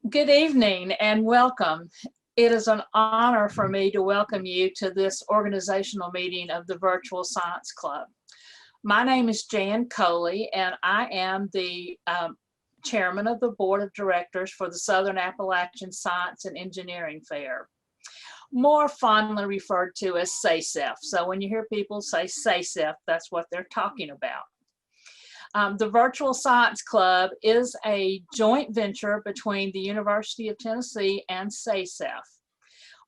Good evening and welcome. It is an honor for me to welcome you to this organizational meeting of the Virtual Science Club. My name is Jan Coley and I am the chairman of the board of directors for the Southern Appalachian Science and Engineering Fair, more fondly referred to as SASEF. So when you hear people say SASEF, that's what they're talking about. The Virtual Science Club is a joint venture between the University of Tennessee and SASEF.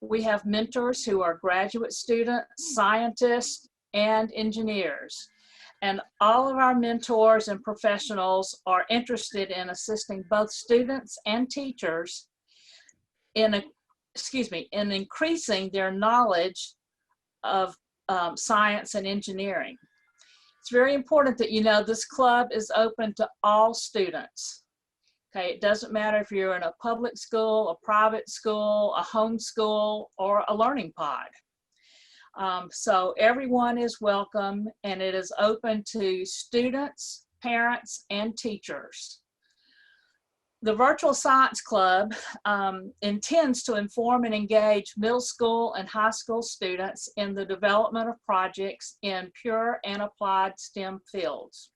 We have mentors who are graduate students, scientists, and engineers. And all of our mentors and professionals are interested in assisting both students and teachers in increasing their knowledge of science and engineering. It's very important that you know this club is open to all students. Okay, it doesn't matter if you're in a public school, a private school, a home school, or a learning pod. So everyone is welcome, and it is open to students, parents, and teachers. The Virtual Science Club intends to inform and engage middle school and high school students in the development of projects in pure and applied STEM fields.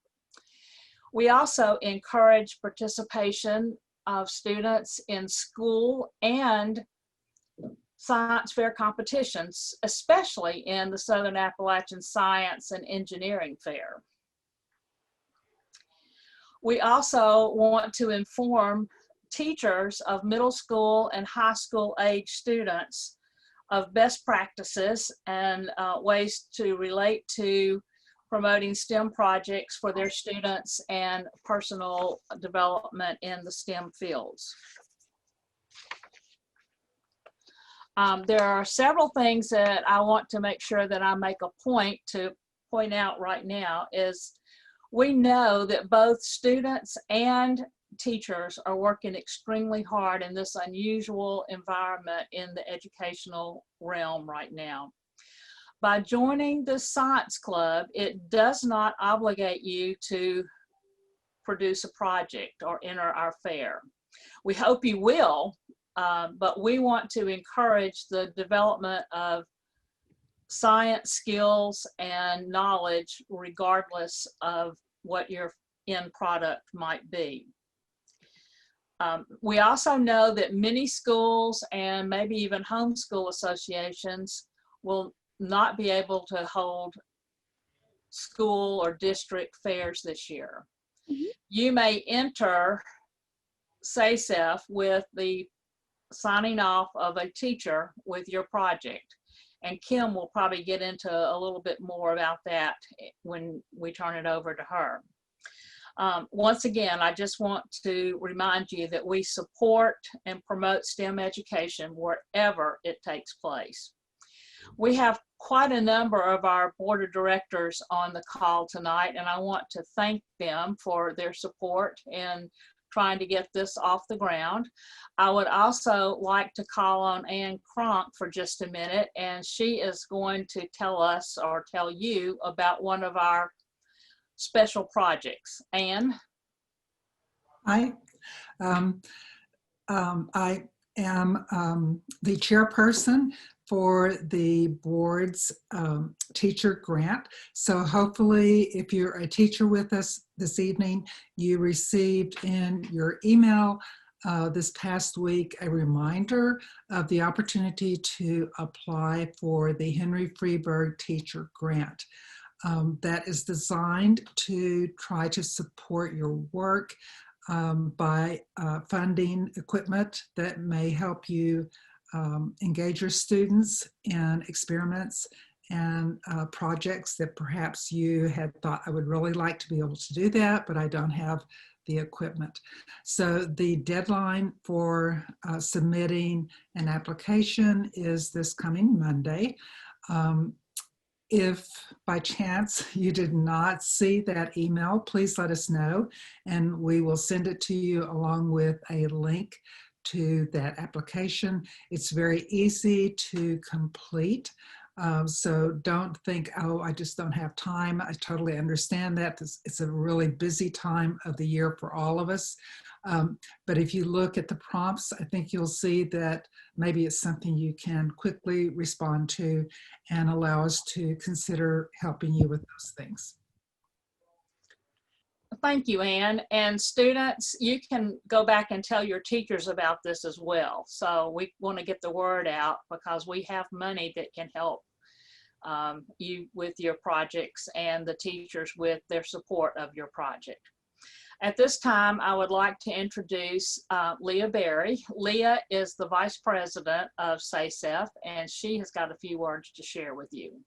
We also encourage participation of students in school and science fair competitions, especially in the Southern Appalachian Science and Engineering Fair. We also want to inform teachers of middle school and high school age students of best practices and ways to relate to promoting STEM projects for their students and personal development in the STEM fields. There are several things that I want to make sure that I make a point to point out right now is we know that both students and teachers are working extremely hard in this unusual environment in the educational realm right now. By joining the Science Club, it does not obligate you to produce a project or enter our fair. We hope you will, but we want to encourage the development of science skills and knowledge regardless of what your end product might be. We also know that many schools and maybe even homeschool associations will not be able to hold school or district fairs this year. Mm-hmm. You may enter SASEF with the signing off of a teacher with your project. And Kim will probably get into a little bit more about that when we turn it over to her. Once again, I just want to remind you that we support and promote STEM education wherever it takes place. We have quite a number of our board of directors on the call tonight, and I want to thank them for their support in trying to get this off the ground. I would also like to call on Ann Cronk for just a minute, and she is going to tell us or tell you about one of our special projects. Ann? Hi, I am the chairperson for the board's teacher grant. So hopefully if you're a teacher with us this evening, you received in your email this past week a reminder of the opportunity to apply for the Henry Freeburg Teacher Grant. That is designed to try to support your work by funding equipment that may help you engage your students in experiments and projects that perhaps you had thought, I would really like to be able to do that, but I don't have the equipment. So the deadline for submitting an application is this coming Monday. If by chance you did not see that email, please let us know and we will send it to you along with a link to that application. It's very easy to complete. So don't think, oh, I just don't have time. I totally understand that. It's a really busy time of the year for all of us. But if you look at the prompts, I think you'll see that maybe it's something you can quickly respond to and allow us to consider helping you with those things. Thank you, Anne. And students, you can go back and tell your teachers about this as well. So we want to get the word out because we have money that can help you with your projects and the teachers with their support of your project. At this time, I would like to introduce Leah Berry. Leah is the Vice President of SACEF, and she has got a few words to share with you.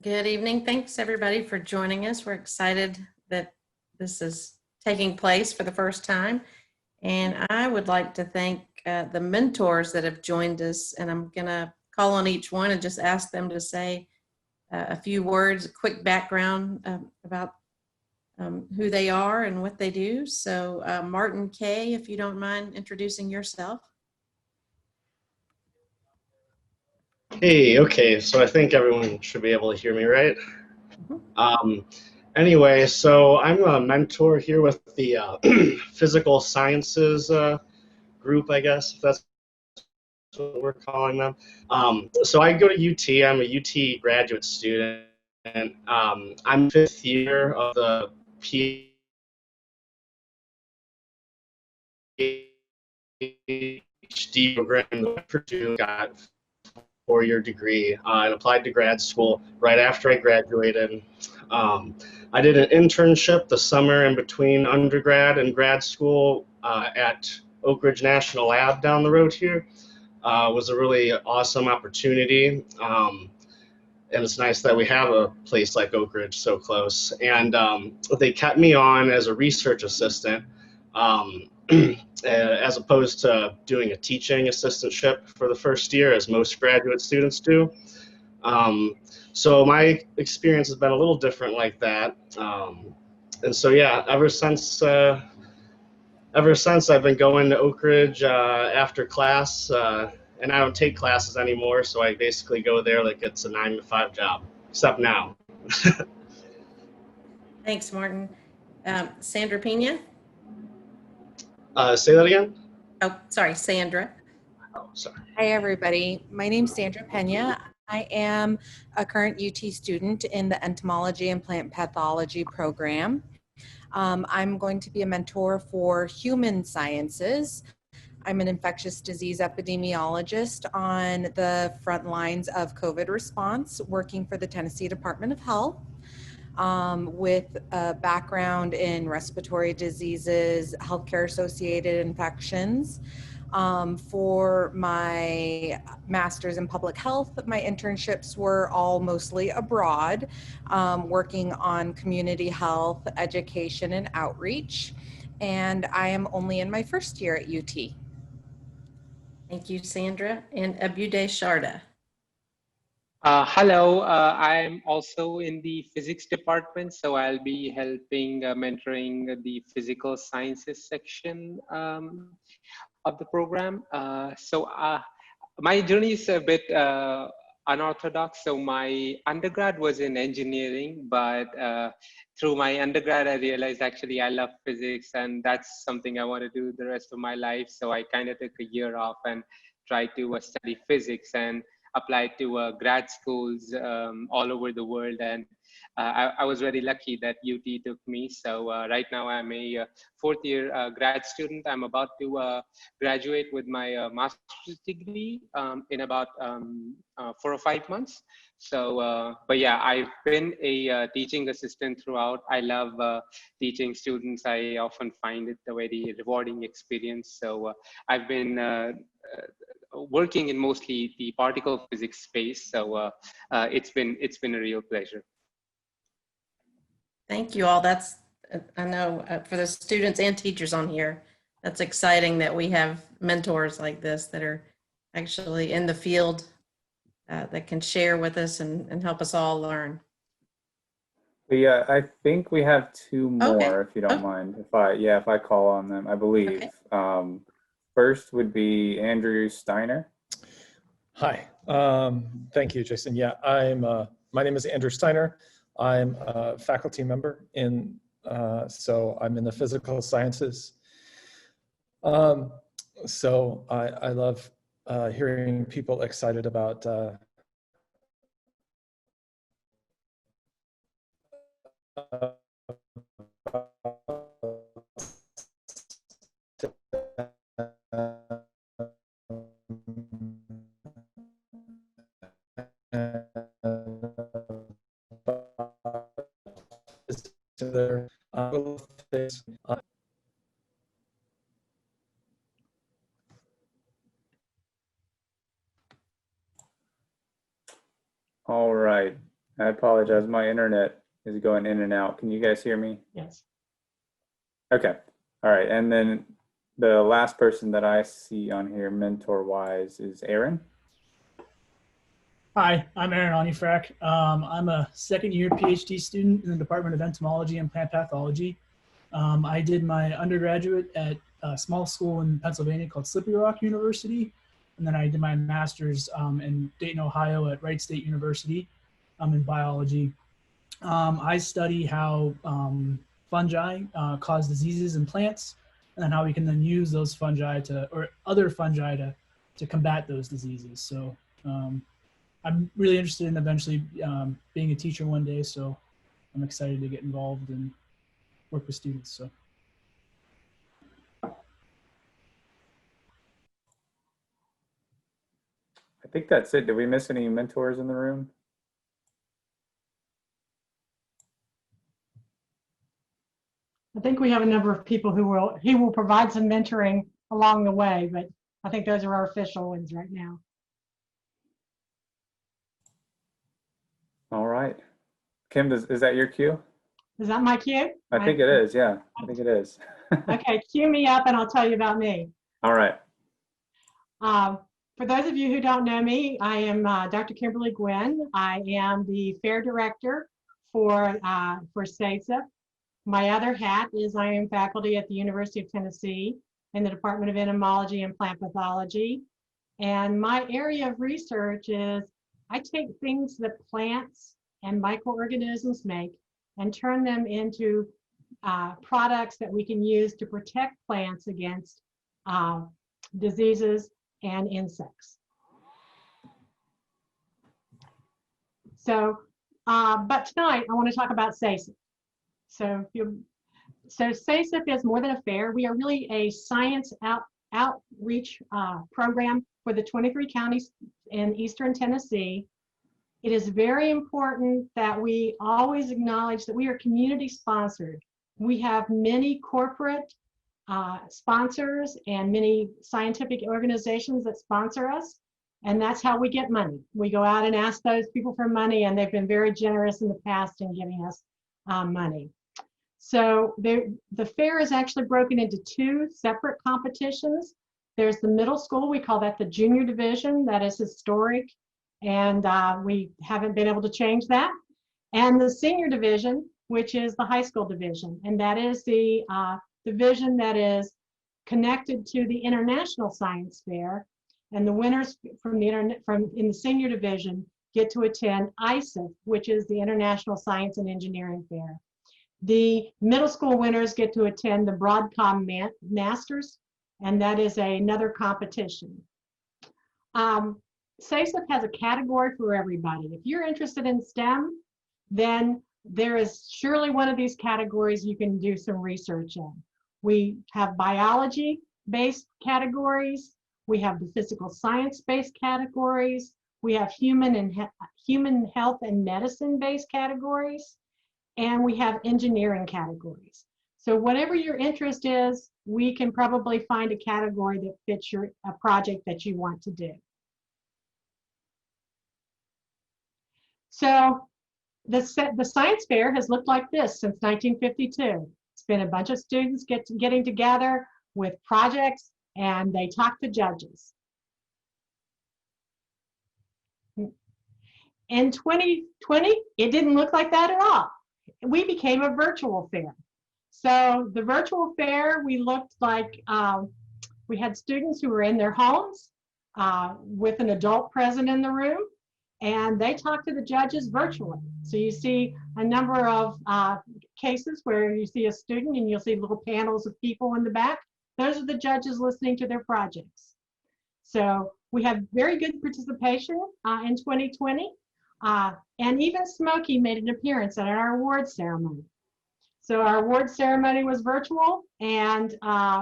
Good evening. Thanks everybody for joining us. We're excited that this is taking place for the first time. And I would like to thank the mentors that have joined us. And I'm gonna call on each one and just ask them to say a few words, a quick background about who they are and what they do. So Martin Kay, if you don't mind introducing yourself. Hey, okay, so I think everyone should be able to hear me, right? Anyway, so I'm a mentor here with the physical sciences group, I guess, if that's what we're calling them. So I go to UT, I'm a UT graduate student, and I'm fifth year of the PhD program that Purdue got 4-year degree and applied to grad school right after I graduated. I did an internship the summer in between undergrad and grad school at Oak Ridge National Lab down the road here. It was a really awesome opportunity. And it's nice that we have a place like Oak Ridge so close. And they kept me on as a research assistant. As opposed to doing a teaching assistantship for the first year, as most graduate students do. So my experience has been a little different like that. And so, yeah, ever since I've been going to Oak Ridge after class, and I don't take classes anymore, so I basically go there like it's a 9-to-5 job, except now. Thanks, Martin. Sandra Pena. Say that again? Oh, sorry, Sandra. Oh, sorry. Hi, everybody. My name's Sandra Pena. I am a current UT student in the entomology and plant pathology program. I'm going to be a mentor for human sciences. I'm an infectious disease epidemiologist on the front lines of COVID response, working for the Tennessee Department of Health. With a background in respiratory diseases, healthcare associated infections. For my master's in public health, my internships were all mostly abroad, working on community health, education, and outreach. And I am only in my first year at UT. Thank you, Sandra. And Abuday Sharda. Hello, I'm also in the physics department, so I'll be helping mentoring the physical sciences section of the program. My journey is a bit unorthodox. So my undergrad was in engineering, but through my undergrad, I realized actually I love physics, and that's something I want to do the rest of my life. So I kind of took a year off and tried to study physics and applied to grad schools all over the world. And I was very lucky that UT took me. So right now I'm a 4th year grad student. I'm about to graduate with my master's degree in about 4 or 5 months. So, but yeah, I've been a teaching assistant throughout. I love teaching students. I often find it a very rewarding experience. So I've been working in mostly the particle physics space. So it's been a real pleasure. Thank you all. That's, I know for the students and teachers on here, that's exciting that we have mentors like this that are actually in the field that can share with us and help us all learn. Yeah, I think we have 2 more, Okay. if you don't mind. If I call on them, I believe. Okay. First would be Andrew Steiner. Hi, Thank you, Jason. Yeah, my name is Andrew Steiner. I'm a faculty member so I'm in the physical sciences. So I love hearing people excited about All right. I apologize. My internet is going in and out. Can you guys hear me? Yes. Okay. All right. And then the last person that I see on here, mentor-wise, is Aaron. Hi, I'm Aaron Onifrak. I'm a second-year PhD student in the Department of Entomology and Plant Pathology. I did my undergraduate at a small school in Pennsylvania called Slippery Rock University, and then I did my master's in Dayton, Ohio at Wright State University in biology. I study how fungi cause diseases in plants, and then how we can then use those fungi or other fungi to combat those diseases. So I'm really interested in eventually being a teacher one day, so I'm excited to get involved and work with students. So. I think that's it. Did we miss any mentors in the room? I think we have a number of people who will provide some mentoring along the way, but I think those are our official ones right now. All right. Kim, is that your cue? Is that my cue? I think it is. Yeah, I think it is. Okay, cue me up and I'll tell you about me. All right. For those of you who don't know me, I am Dr. Kimberly Gwynn. I am the fair director for SASIP. My other hat is I am faculty at the University of Tennessee in the Department of Entomology and Plant Pathology. And my area of research is I take things that plants and microorganisms make and turn them into products that we can use to protect plants against diseases and insects. So, but tonight I want to talk about SASIP. So SASIP is more than a fair. We are really a science outreach program for the 23 counties in Eastern Tennessee. It is very important that we always acknowledge that we are community sponsored. We have many corporate sponsors and many scientific organizations that sponsor us, and that's how we get money. We go out and ask those people for money, and they've been very generous in the past in giving us money. So the fair is actually broken into two separate competitions. There's the middle school, we call that the junior division, that is historic, and we haven't been able to change that. And the senior division, which is the high school division, and that is the division that is connected to the International Science Fair, and the winners from in the senior division get to attend ISIF, which is the International Science and Engineering Fair. The middle school winners get to attend the Broadcom Masters, and that is another competition. SASIP has a category for everybody. If you're interested in STEM, then there is surely one of these categories you can do some research in. We have biology-based categories. We have the physical science-based categories. We have human health and medicine-based categories. And we have engineering categories. So whatever your interest is, we can probably find a category that fits a project that you want to do. So the science fair has looked like this since 1952. It's been a bunch of students getting together with projects, and they talk to judges. In 2020, it didn't look like that at all. We became a virtual fair. So the virtual fair, we looked like we had students who were in their homes. with an adult present in the room, and they talk to the judges virtually. So you see a number of cases where you see a student and you'll see little panels of people in the back. Those are the judges listening to their projects. So we have very good participation in 2020. And even Smokey made an appearance at our award ceremony. So our award ceremony was virtual, and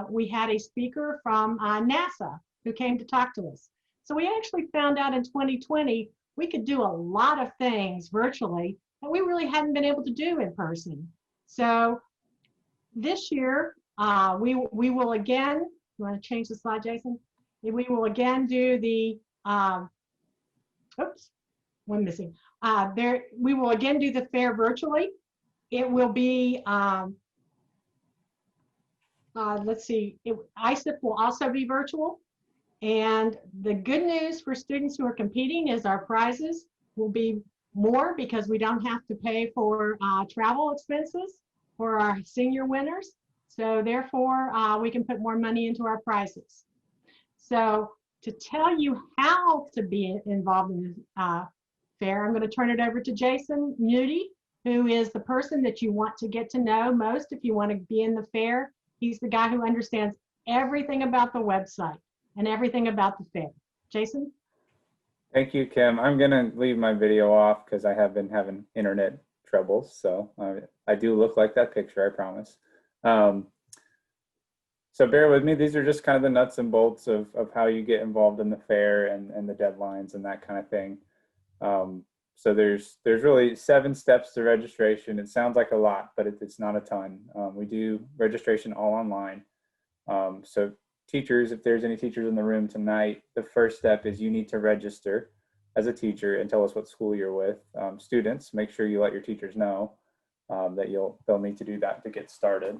we had a speaker from NASA who came to talk to us. So we actually found out in 2020 we could do a lot of things virtually that we really hadn't been able to do in person. So this year, we will again, you want to change the slide, Jason? We will again do the, oops, one missing. We will again do the fair virtually. It will be, let's see, ISIP will also be virtual. And the good news for students who are competing is our prizes will be more because we don't have to pay for travel expenses for our senior winners. So therefore, we can put more money into our prizes. So to tell you how to be involved in the fair, I'm going to turn it over to Jason Moody, who is the person that you want to get to know most if you want to be in the fair. He's the guy who understands everything about the website and everything about the fair. Jason? Thank you, Kim. I'm going to leave my video off because I have been having internet troubles. So I do look like that picture, I promise. So bear with me. These are just kind of the nuts and bolts of how you get involved in the fair and the deadlines and that kind of thing. So there's really 7 steps to registration. It sounds like a lot, but it's not a ton. We do registration all online. So teachers, if there's any teachers in the room tonight, the first step is you need to register as a teacher and tell us what school you're with. Students, make sure you let your teachers know that they'll need to do that to get started.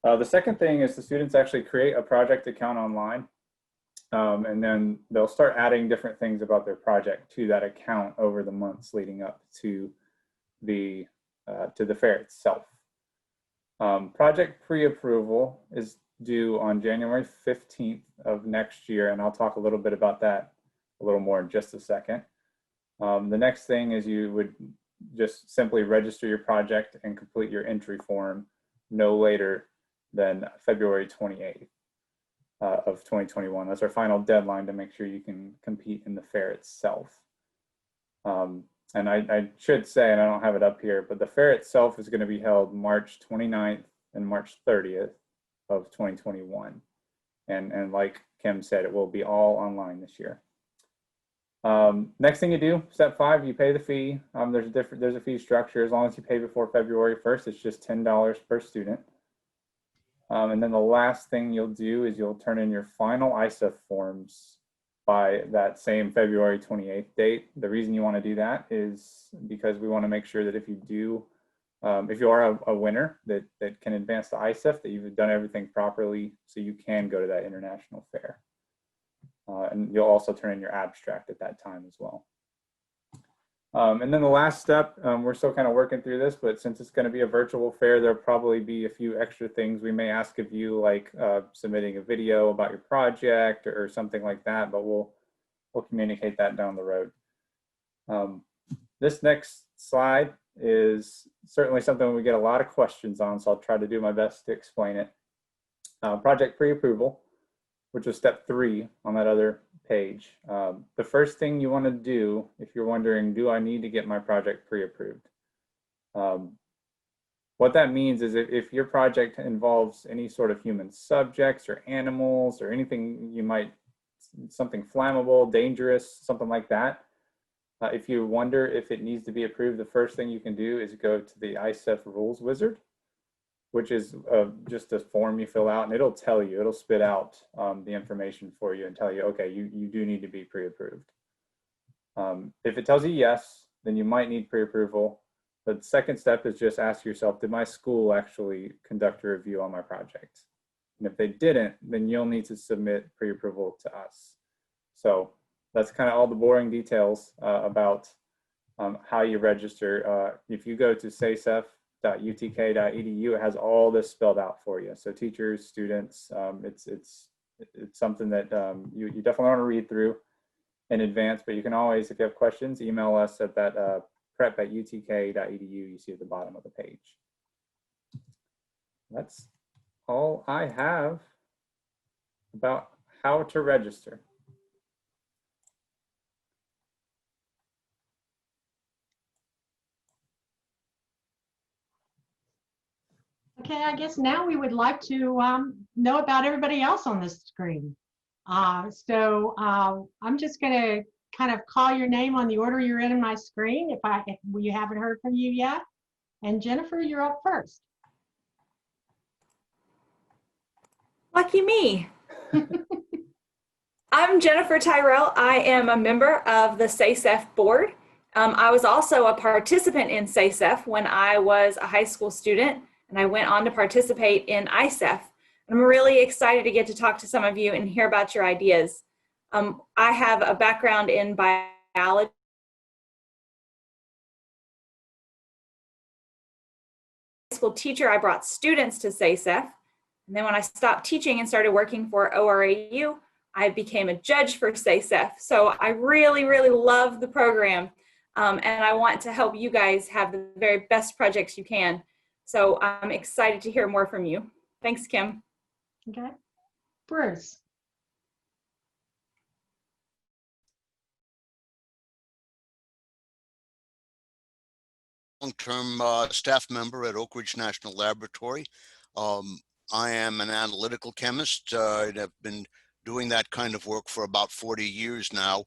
The second thing is the students actually create a project account online, and then they'll start adding different things about their project to that account over the months leading up to the fair itself. Project pre-approval is due on January 15th of next year, and I'll talk a little bit about that a little more in just a second. The next thing is you would just simply register your project and complete your entry form no later than February 28th of 2021. That's our final deadline to make sure you can compete in the fair itself. And I should say, and I don't have it up here, but the fair itself is going to be held March 29th and March 30th of 2021. And like Kim said, it will be all online this year. Next thing you do, step 5, you pay the fee. There's a fee structure. As long as you pay before February 1st, it's just $10 per student. And then the last thing you'll do is you'll turn in your final ISIF forms by that same February 28th date. The reason you want to do that is because we want to make sure that if you are a winner that can advance to ISIF, that you've done everything properly so you can go to that international fair. And you'll also turn in your abstract at that time as well. And then the last step, we're still kind of working through this, but since it's going to be a virtual fair, there'll probably be a few extra things we may ask of you, like submitting a video about your project or something like that, but we'll communicate that down the road. This next slide is certainly something we get a lot of questions on, so I'll try to do my best to explain it. Project pre-approval, which is step 3 on that other page. The first thing you want to do, if you're wondering, do I need to get my project pre-approved? What that means is if your project involves any sort of human subjects or animals or anything something flammable, dangerous, something like that, if you wonder if it needs to be approved, the first thing you can do is go to the ISIF rules wizard, which is just a form you fill out, and it'll tell you, it'll spit out the information for you and tell you, okay, you do need to be pre-approved. If it tells you yes, then you might need pre-approval. The second step is just ask yourself, did my school actually conduct a review on my project? And if they didn't, then you'll need to submit pre-approval to us. So that's kind of all the boring details about how you register. If you go to sasef.utk.edu, it has all this spelled out for you. So teachers, students, it's It's something that you definitely want to read through in advance, but you can always, if you have questions, email us at that prep@utk.edu you see at the bottom of the page. That's all I have about how to register. Okay, I guess now we would like to know about everybody else on this screen. I'm just going to kind of call your name on the order you're in my screen if we haven't heard from you yet. And Jennifer, you're up first. Lucky me. I'm Jennifer Tyrell. I am a member of the SACEF board. I was also a participant in SACEF when I was a high school student, and I went on to participate in ISEF. I'm really excited to get to talk to some of you and hear about your ideas. I have a background in biology. School teacher, I brought students to SACEF. And then when I stopped teaching and started working for ORAU, I became a judge for SACEF. So I really, really love the program. And I want to help you guys have the very best projects you can. So I'm excited to hear more from you. Thanks, Kim. Okay. Bruce. Long-term staff member at Oak Ridge National Laboratory. I am an analytical chemist. and have been doing that kind of work for about 40 years now.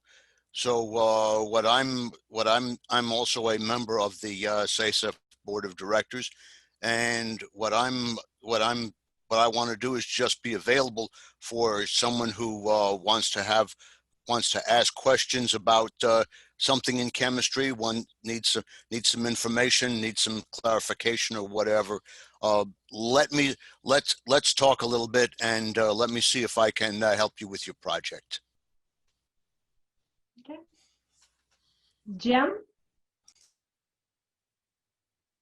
So I'm also a member of the SACEF Board of Directors, and what I want to do is just be available for someone who wants to ask questions about something in chemistry. One needs some information, needs some clarification or whatever. Let's talk a little bit, and let me see if I can help you with your project. Okay. Jim?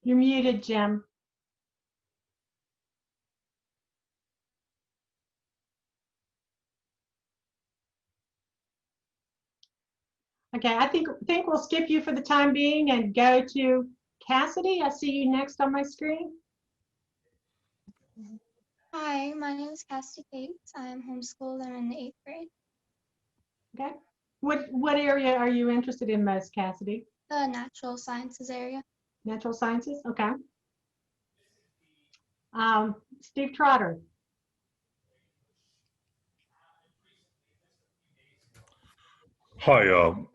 You're muted, Jim. Okay, I think we'll skip you for the time being and go to Cassidy. I see you next on my screen. Hi, my name is Cassidy Cates. I am homeschooled. I'm in the 8th grade. Okay. What area are you interested in most, Cassidy? The natural sciences area. Natural sciences? Okay. Steve Trotter. Hi,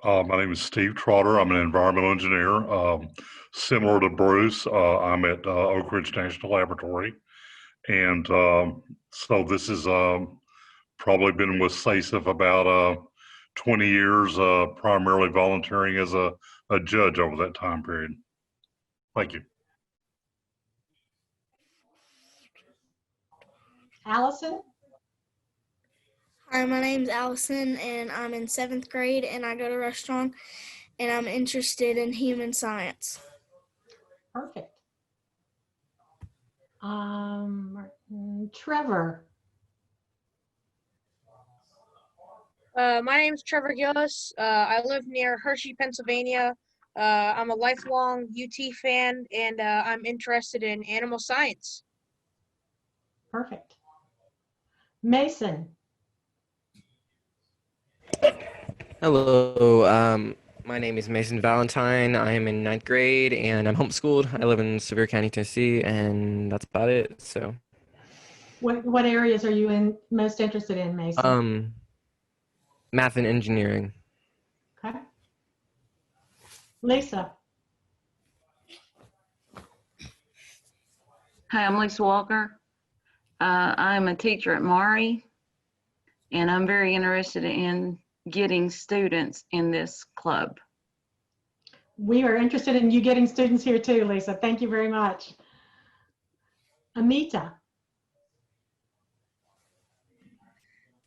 my name is Steve Trotter. I'm an environmental engineer. Similar to Bruce, I'm at Oak Ridge National Laboratory. And so this is probably been with SACEF about 20 years, primarily volunteering as a judge over that time period. Thank you. Allison? Hi, my name's Allison, and I'm in 7th grade, and I go to Rushstrong, and I'm interested in human science. Perfect. Trevor. My name is Trevor Gillis. I live near Hershey, Pennsylvania. I'm a lifelong UT fan, and I'm interested in animal science. Perfect. Mason. Hello, my name is Mason Valentine. I am in 9th grade and I'm homeschooled. I live in Sevier County, Tennessee, and that's about it. So, what areas are you most interested in, Mason? Math and engineering. Okay. Lisa. Hi, I'm Lisa Walker. I'm a teacher at Maury, and I'm very interested in getting students in this club. We are interested in you getting students here too, Lisa. Thank you very much. Amita.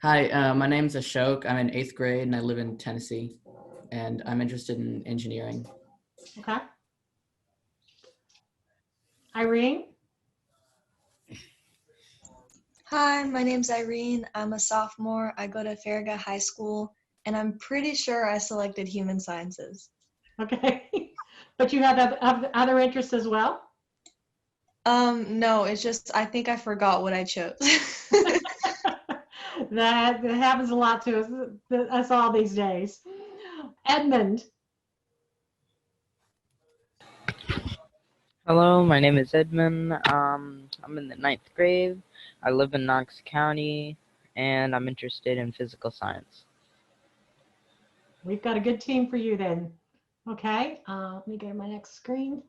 Hi, my name is Ashok. I'm in 8th grade and I live in Tennessee, and I'm interested in engineering. Okay. Irene. Hi, my name's Irene. I'm a sophomore. I go to Farragut High School, and I'm pretty sure I selected human sciences. Okay. But you have other interests as well? No, it's just I think I forgot what I chose. That happens a lot to us all these days. Edmund. Hello, my name is Edmund. I'm in the 9th grade. I live in Knox County, and I'm interested in physical science. We've got a good team for you then. Okay, let me go to my next screen.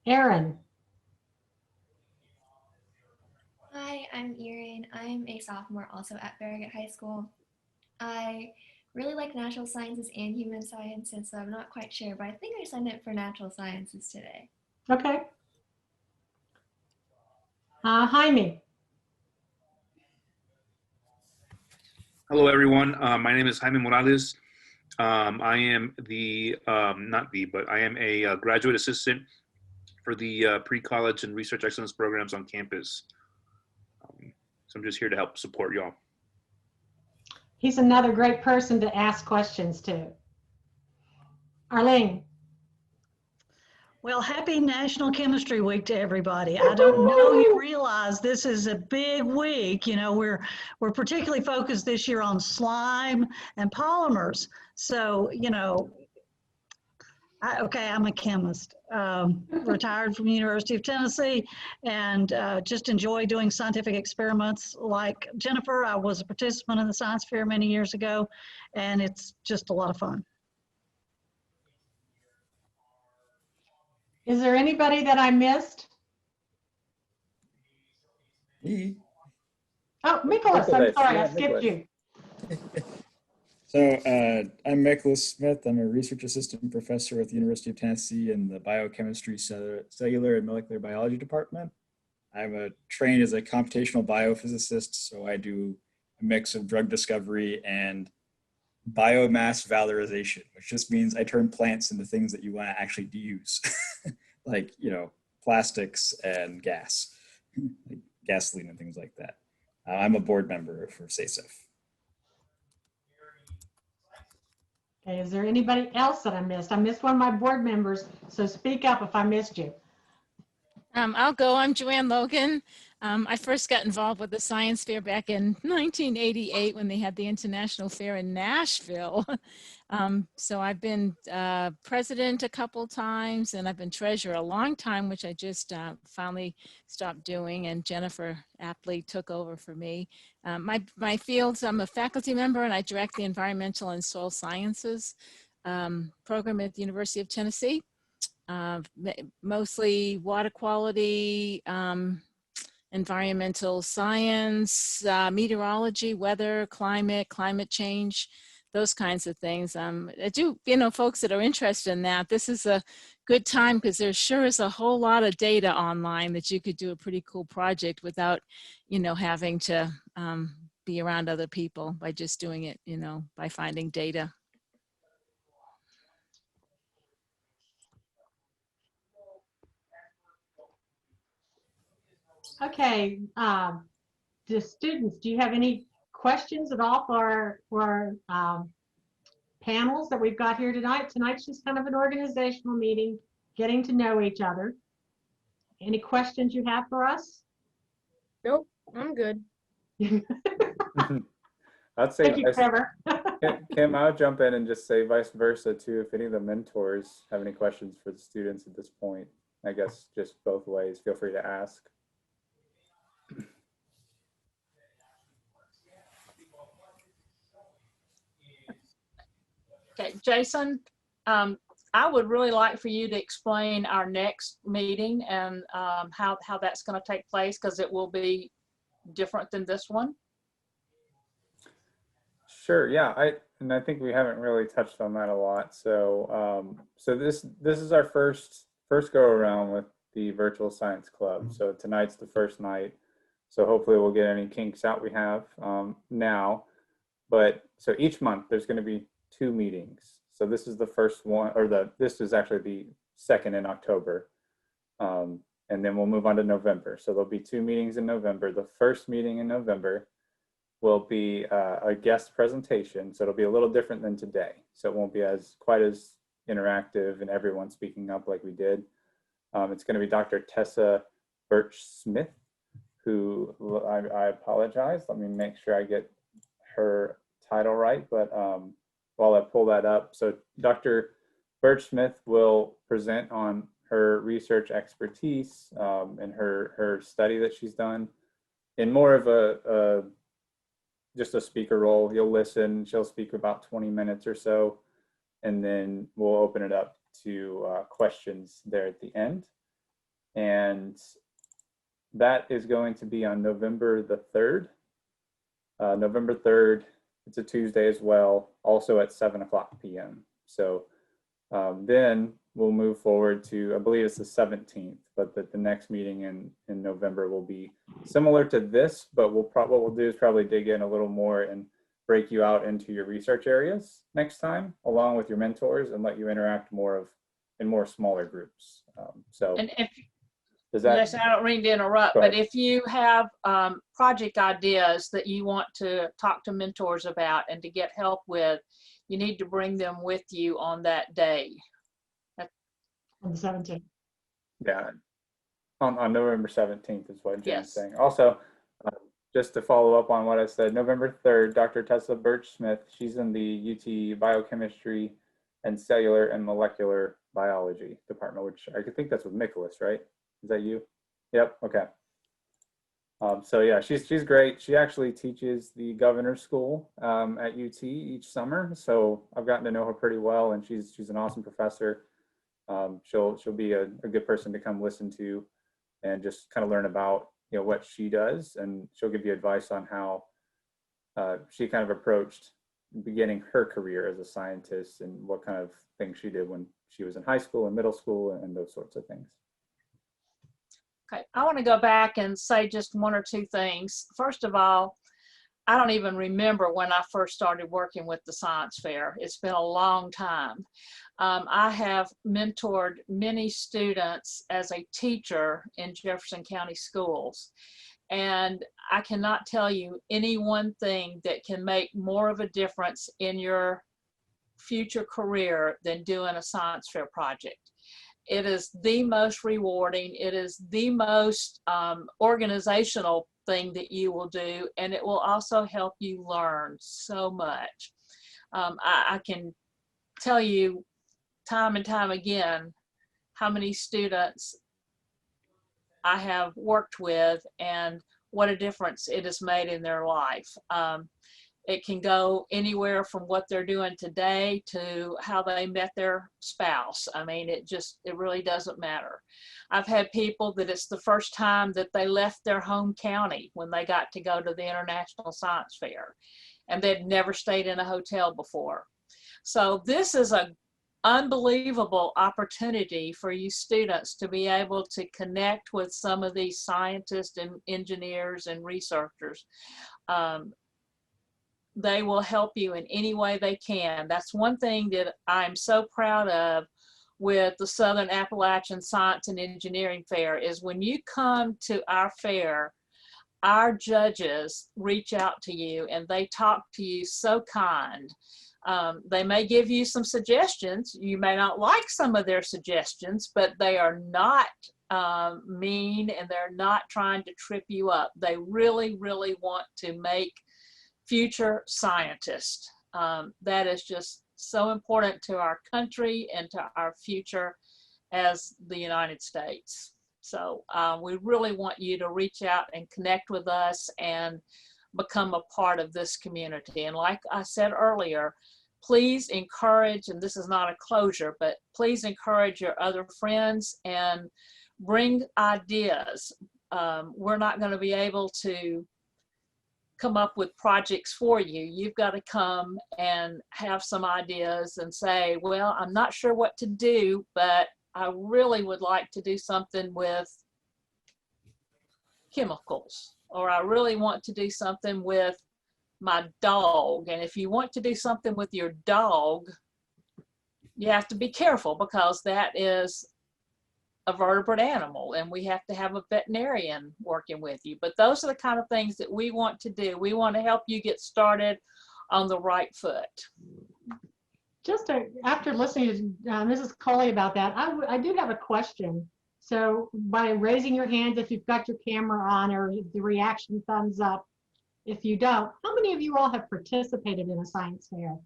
Erin. Hi, I'm Erin. I'm a sophomore also at Farragut High School. I really like natural sciences and human sciences, so I'm not quite sure, but I think I signed up for natural sciences today. Okay. Jaime. Hello, everyone. My name is Jaime Morales. I am I am a graduate assistant for the pre-college and research excellence programs on campus. So I'm just here to help support y'all. He's another great person to ask questions to. Arlene. Well, happy National Chemistry Week to everybody. I don't know you realize this is a big week. You know, we're particularly focused this year on slime and polymers. So, you know, I'm a chemist, retired from the University of Tennessee, and just enjoy doing scientific experiments. Like Jennifer, I was a participant in the science fair many years ago, and it's just a lot of fun. Is there anybody that I missed? Me. Oh, Nicholas, I'm sorry, I skipped you. So I'm Nicholas Smith. I'm a research assistant professor at the University of Tennessee in the biochemistry, cellular and molecular biology department. I'm trained as a computational biophysicist, so I do a mix of drug discovery and biomass valorization, which just means I turn plants into things that you want to actually use, like, you know, plastics and gas, like gasoline and things like that. I'm a board member for SASEF. Okay, is there anybody else that I missed? I missed one of my board members, so speak up if I missed you. I'll go. I'm Joanne Logan. I first got involved with the science fair back in 1988 when they had the International Fair in Nashville. So I've been president a couple times, and I've been treasurer a long time, which I just finally stopped doing, and Jennifer aptly took over for me. My fields, I'm a faculty member, and I direct the Environmental and Soil Sciences program at the University of Tennessee. Mostly water quality, environmental science, meteorology, weather, climate change, those kinds of things. I do, you know, folks that are interested in that, this is a good time because there sure is a whole lot of data online that you could do a pretty cool project without, you know, having to be around other people by just doing it, you know, by finding data. Okay, the students, do you have any questions at all for panels that we've got here tonight? Tonight's just kind of an organizational meeting, getting to know each other. Any questions you have for us? Nope, I'm good. I'd say, Thank you, Trevor. Kim, I'll jump in and just say vice versa too. If any of the mentors have any questions for the students at this point, I guess just both ways, feel free to ask. Okay, Jason, I would really like for you to explain our next meeting and how that's going to take place, because it will be different than this one. Sure. Yeah. I think we haven't really touched on that a lot. So so this is our first go around with the virtual science club. So tonight's the first night. So hopefully we'll get any kinks out we have now. But so each month there's going to be 2 meetings. So this is the first one, or this is actually the second in October. and then we'll move on to November. So there'll be 2 meetings in November. The first meeting in November will be a guest presentation. So it'll be a little different than today. So it won't be quite as interactive and everyone speaking up like we did. It's going to be Dr. Tessa Birch-Smith, who I apologize. Let me make sure I get her title right. But while I pull that up, so Dr. Birch-Smith will present on her research expertise and her study that she's done in more of just a speaker role. You'll listen, she'll speak about 20 minutes or so, and then we'll open it up to questions there at the end. And that is going to be on November the 3rd. November 3rd, it's a Tuesday as well, also at 7:00 p.m. So then we'll move forward to, I believe it's the 17th, but the next meeting in November will be similar to this, but what we'll do is probably dig in a little more and break you out into your research areas next time, along with your mentors, and let you interact in more smaller groups. And if, does that, yes, I don't mean to interrupt, but if you have project ideas that you want to talk to mentors about and to get help with, you need to bring them with you on that day. On the 17th. Yeah, on November 17th is what Jen's Yes. saying. Also, just to follow up on what I said, November 3rd, Dr. Tessa Birch-Smith, she's in the UT Biochemistry and Cellular and Molecular Biology department, which I think that's with Nicholas, right? Is that you? Yep, okay. So yeah, she's great. She actually teaches the governor's school at UT each summer. So I've gotten to know her pretty well, and she's an awesome professor. She'll be a good person to come listen to and just kind of learn about what she does, and she'll give you advice on how she kind of approached beginning her career as a scientist and what kind of things she did when she was in high school and middle school and those sorts of things. Okay, I want to go back and say just 1 or 2 things. First of all, I don't even remember when I first started working with the science fair. It's been a long time. I have mentored many students as a teacher in Jefferson County schools. And I cannot tell you any one thing that can make more of a difference in your future career than doing a science fair project. It is the most rewarding. It is the most organizational thing that you will do, and it will also help you learn so much. I can tell you time and time again how many students I have worked with and what a difference it has made in their life. It can go anywhere from what they're doing today to how they met their spouse. I mean, it really doesn't matter. I've had people that it's the first time that they left their home county when they got to go to the International Science Fair, and they'd never stayed in a hotel before. So this is an unbelievable opportunity for you students to be able to connect with some of these scientists and engineers and researchers. They will help you in any way they can. That's one thing that I'm so proud of with the Southern Appalachian Science and Engineering Fair is when you come to our fair, our judges reach out to you and they talk to you so kind. They may give you some suggestions. You may not like some of their suggestions, but they are not mean and they're not trying to trip you up. They really, really want to make future scientists. That is just so important to our country and to our future as the United States. So we really want you to reach out and connect with us and become a part of this community. And like I said earlier, please encourage, and this is not a closure, but please encourage your other friends and bring ideas. We're not going to be able to come up with projects for you. You've got to come and have some ideas and say, well, I'm not sure what to do, but I really would like to do something with chemicals, or I really want to do something with my dog. And if you want to do something with your dog, you have to be careful because that is a vertebrate animal, and we have to have a veterinarian working with you. But those are the kind of things that we want to do. We want to help you get started on the right foot. After listening to Mrs. Coley about that, I do have a question. So by raising your hand if you've got your camera on, or the reaction thumbs up if you don't, how many of you all have participated in a science fair?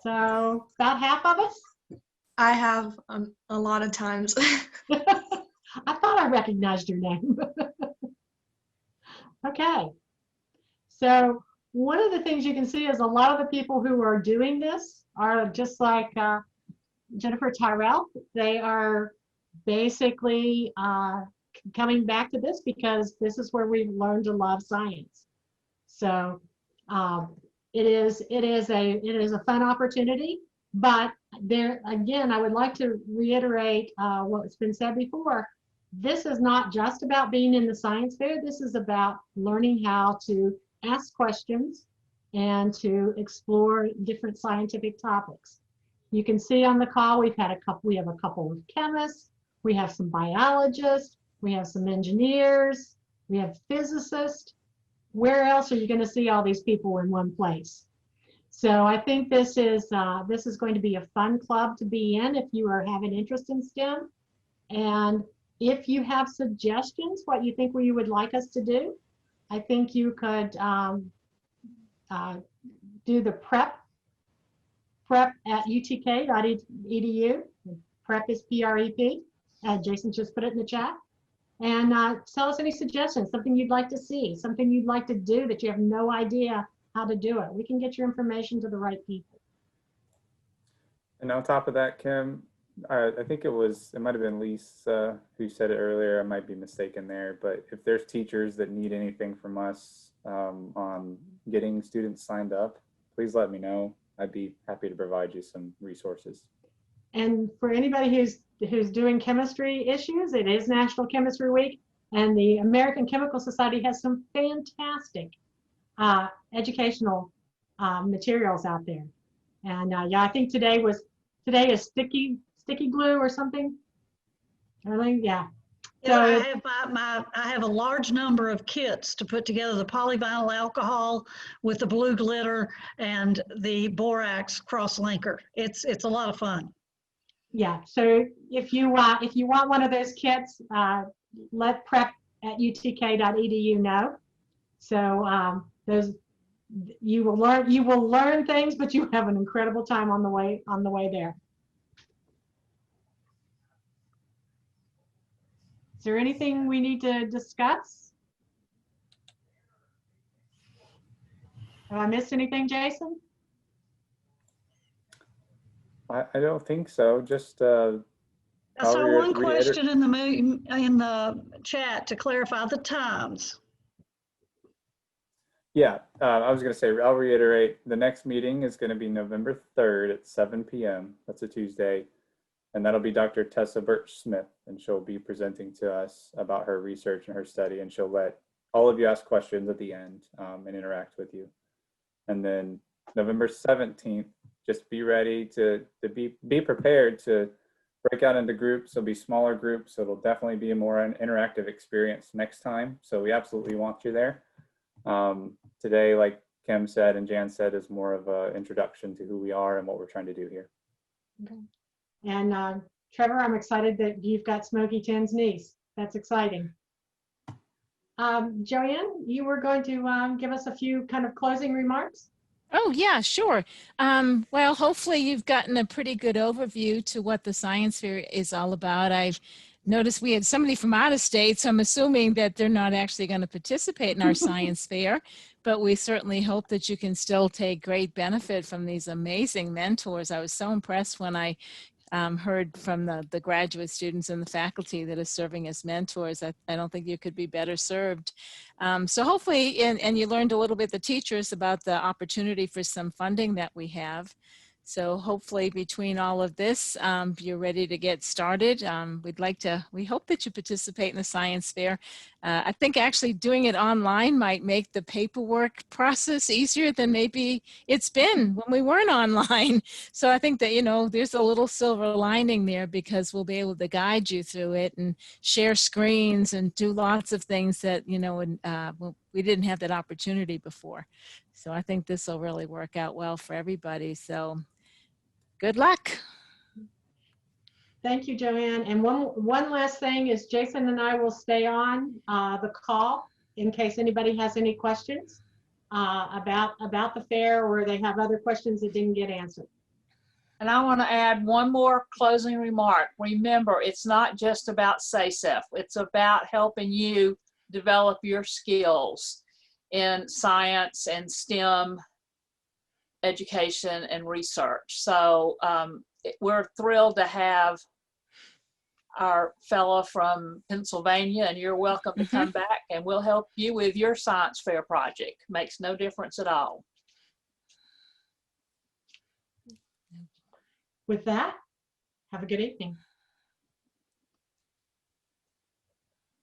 So about half of us? I have a lot of times. I thought I recognized your name. Okay. So one of the things you can see is a lot of the people who are doing this are just like Jennifer Tyrell. They are basically coming back to this because this is where we've learned to love science. So it is a fun opportunity, but there again, I would like to reiterate what's been said before. This is not just about being in the science fair. This is about learning how to ask questions and to explore different scientific topics. You can see on the call we have a couple of chemists, we have some biologists, we have some engineers, we have physicists. Where else are you going to see all these people in one place? So I think this is going to be a fun club to be in if you have an interest in STEM. And if you have suggestions, what you think you would like us to do, I think you could do the prep at utk.edu. Prep is P-R-E-P. Jason just put it in the chat. And tell us any suggestions, something you'd like to see, something you'd like to do that you have no idea how to do it. We can get your information to the right people. And on top of that, Kim, I think it might have been Lisa who said it earlier. I might be mistaken there, but if there's teachers that need anything from us on getting students signed up, please let me know. I'd be happy to provide you some resources. And for anybody who's doing chemistry issues, it is National Chemistry Week, and the American Chemical Society has some fantastic educational materials out there. And yeah, I think today is sticky glue or something. Yeah. Yeah, I have a large number of kits to put together the polyvinyl alcohol with the blue glitter and the borax cross linker. It's a lot of fun. Yeah, so if you want one of those kits, let prep@utk.edu know. So you will learn things, but you have an incredible time on the way there. Is there anything we need to discuss? Have I missed anything, Jason? I don't think so. Just I saw one question in the chat to clarify the times. Yeah, I was going to say, I'll reiterate, the next meeting is going to be November 3rd at 7 p.m. That's a Tuesday. And that'll be Dr. Tessa Birch-Smith, and she'll be presenting to us about her research and her study, and she'll let all of you ask questions at the end and interact with you. And then November 17th, just be ready to be prepared to break out into groups. There'll be smaller groups, so it'll definitely be a more interactive experience next time. So we absolutely want you there. Today, like Kim said and Jan said, is more of an introduction to who we are and what we're trying to do here. Okay. And Trevor, I'm excited that you've got Smokey Tim's niece. That's exciting. Joanne, you were going to give us a few kind of closing remarks. Oh, yeah, sure. Well, hopefully you've gotten a pretty good overview to what the science fair is all about. I've noticed we had somebody from out of state, so I'm assuming that they're not actually going to participate in our science fair, but we certainly hope that you can still take great benefit from these amazing mentors. I was so impressed when I heard from the graduate students and the faculty that are serving as mentors. I don't think you could be better served. So hopefully, and you learned a little bit, the teachers, about the opportunity for some funding that we have. So hopefully between all of this, you're ready to get started. We hope that you participate in the science fair. I think actually doing it online might make the paperwork process easier than maybe it's been when we weren't online. So I think that, you know, there's a little silver lining there because we'll be able to guide you through it and share screens and do lots of things that, you know, we didn't have that opportunity before. So I think this will really work out well for everybody. So good luck. Thank you, Joanne. And one last thing is Jason and I will stay on the call in case anybody has any questions about the fair or they have other questions that didn't get answered. And I want to add one more closing remark. Remember, it's not just about SASEF. It's about helping you develop your skills in science and STEM education and research. So we're thrilled to have our fellow from Pennsylvania, and you're welcome to come back and we'll help you with your science fair project. Makes no difference at all. With that, have a good evening.